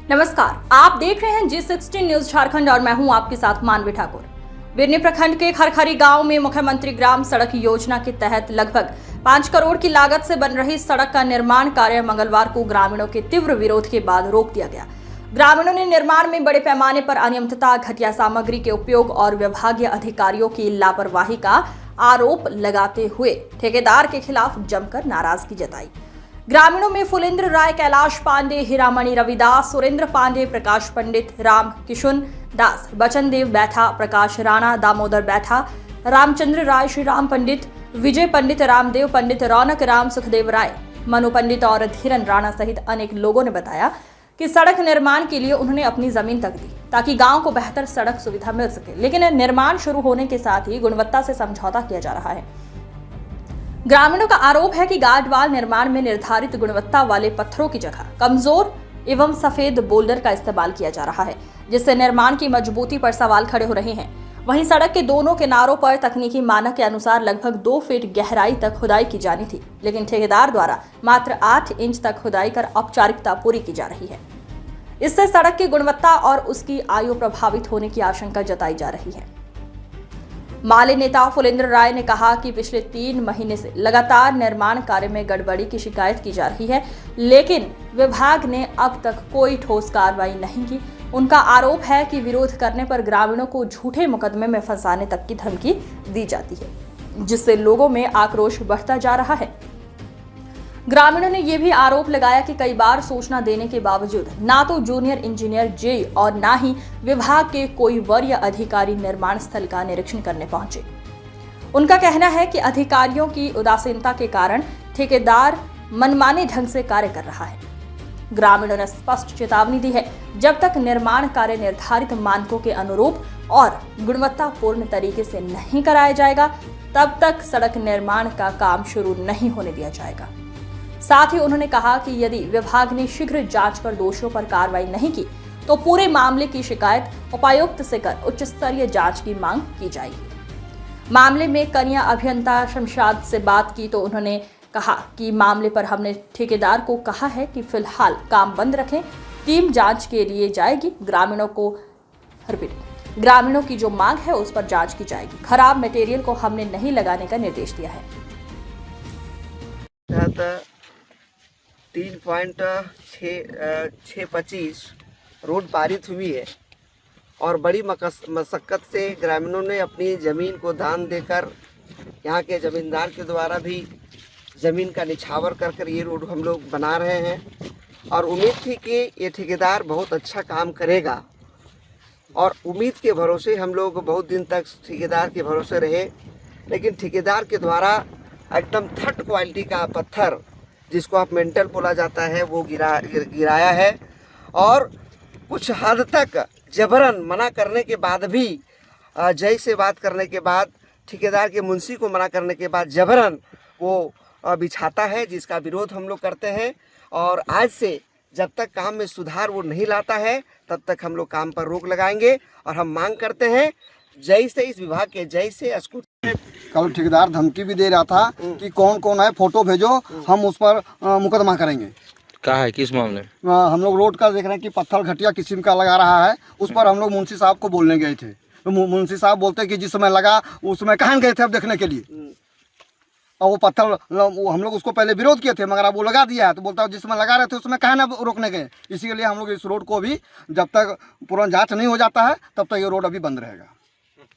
नमस्कार, आप देख रहे हैं G16 न्यूज झारखंड और मैं हूं आपके साथ मानवी ठाकुर। बिरनी प्रखंड के खरखरी गांव में मुख्यमंत्री ग्राम सड़क योजना के तहत लगभग 5 करोड़ की लागत से बन रही सड़क का निर्माण कार्य मंगलवार को ग्रामीणों के तीव्र विरोध के बाद रोक दिया गया। ग्रामीणों ने निर्माण में बड़े पैमाने पर अनियमितता, घटिया सामग्री के उपयोग और विभागीय अधिकारियों की लापरवाही का आरोप लगाते हुए ठेकेदार के खिलाफ जमकर नाराजगी जताई। ग्रामीणों में फुलेंद्र राय, कैलाश पांडे, हीरामणि रविदास, सुरेंद्र पांडे, प्रकाश पंडित, राम किशुन दास, बचन देव बैठा, प्रकाश राणा, दामोदर बैठा, रामचंद्र राय, श्री राम पंडित, विजय पंडित, रामदेव पंडित, रौनक राम, सुखदेव राय, मनु पंडित और धीरन राणा सहित अनेक लोगों ने बताया कि सड़क निर्माण के लिए उन्होंने अपनी जमीन तक दी ताकि गांव को बेहतर सड़क सुविधा मिल सके, लेकिन निर्माण शुरू होने के साथ ही गुणवत्ता से समझौता किया जा रहा है। ग्रामीणों का आरोप है कि गार्डवाल निर्माण में निर्धारित गुणवत्ता वाले पत्थरों की जगह कमजोर एवं सफेद बोल्डर का इस्तेमाल किया जा रहा है, जिससे निर्माण की मजबूती पर सवाल खड़े हो रहे हैं। वहीं सड़क के दोनों किनारों पर तकनीकी मानक के अनुसार लगभग 2 फीट गहराई तक खुदाई की जानी थी, लेकिन ठेकेदार द्वारा मात्र 8 इंच तक खुदाई कर औपचारिकता पूरी की जा रही है। इससे सड़क की गुणवत्ता और उसकी आयु प्रभावित होने की आशंका जताई जा रही है। माले नेता फुलेंद्र राय ने कहा कि पिछले 3 महीने से लगातार निर्माण कार्य में गड़बड़ी की शिकायत की जा रही है, लेकिन विभाग ने अब तक कोई ठोस कार्रवाई नहीं की। उनका आरोप है कि विरोध करने पर ग्रामीणों को झूठे मुकदमे में फंसाने तक की धमकी दी जाती है, जिससे लोगों में आक्रोश बढ़ता जा रहा है। ग्रामीणों ने यह भी आरोप लगाया कि कई बार सूचना देने के बावजूद ना तो जूनियर इंजीनियर जेई और ना ही विभाग के कोई वरीय अधिकारी निर्माण स्थल का निरीक्षण करने पहुंचे। उनका कहना है कि अधिकारियों की उदासीनता के कारण ठेकेदार मनमाने ढंग से कार्य कर रहा है। ग्रामीणों ने स्पष्ट चेतावनी दी है, जब तक निर्माण कार्य निर्धारित मानकों के अनुरूप और गुणवत्तापूर्ण तरीके से नहीं कराया जाएगा, तब तक सड़क निर्माण का काम शुरू नहीं होने दिया जाएगा। साथ ही उन्होंने कहा कि यदि विभाग ने शीघ्र जांच कर दोषियों पर कार्रवाई नहीं की, तो पूरे मामले की शिकायत उपायुक्त से कर उच्च स्तरीय जांच की मांग की जाएगी। मामले में कन्या अभियंता शमशाद से बात की तो उन्होंने कहा कि मामले पर हमने ठेकेदार को कहा है कि फिलहाल काम बंद रखें, टीम जांच के लिए जाएगी। ग्रामीणों की जो मांग है उस पर जांच की जाएगी। खराब मटेरियल को हमने नहीं लगाने का निर्देश दिया है। 3.625 रोड पारित हुई है और बड़ी मशक्कत से ग्रामीणों ने अपनी ज़मीन को दान देकर यहाँ के ज़मींदार के द्वारा भी ज़मीन का निछावर कर ये रोड हम लोग बना रहे हैं और उम्मीद थी कि ये ठेकेदार बहुत अच्छा काम करेगा और उम्मीद के भरोसे हम लोग बहुत दिन तक ठेकेदार के भरोसे रहे, लेकिन ठेकेदार के द्वारा एकदम थर्ड क्वालिटी का पत्थर, जिसको आप मेंटल बोला जाता है, वो गिराया है और कुछ हद तक जबरन मना करने के बाद भी, जय से बात करने के बाद, ठेकेदार के मुंशी को मना करने के बाद जबरन वो बिछाता है, जिसका विरोध हम लोग करते हैं। और आज से जब तक काम में सुधार वो नहीं लाता है, तब तक हम लोग काम पर रोक लगाएंगे और हम मांग करते हैं जय से, इस विभाग के जय से कल ठेकेदार धमकी भी दे रहा था कि कौन कौन है फोटो भेजो, हम उस पर मुकदमा करेंगे। क्या है, किस मामले? हम लोग रोड का देख रहे हैं कि पत्थर घटिया किस्म का लगा रहा है, उस पर हम लोग मुंशी साहब को बोलने गए थे। तो मुंशी साहब बोलते हैं कि जिस समय लगा उस समय कहाँ गए थे अब देखने के लिए, और वो पत्थर हम लोग उसको पहले विरोध किए थे, मगर अब वो लगा दिया है तो बोलता है जिस समय लगा रहे थे उसमें कहाँ ना रोकने गए। इसी के लिए हम लोग इस रोड को भी जब तक पूरा जाँच नहीं हो जाता है तब तक ये रोड अभी बंद रहेगा।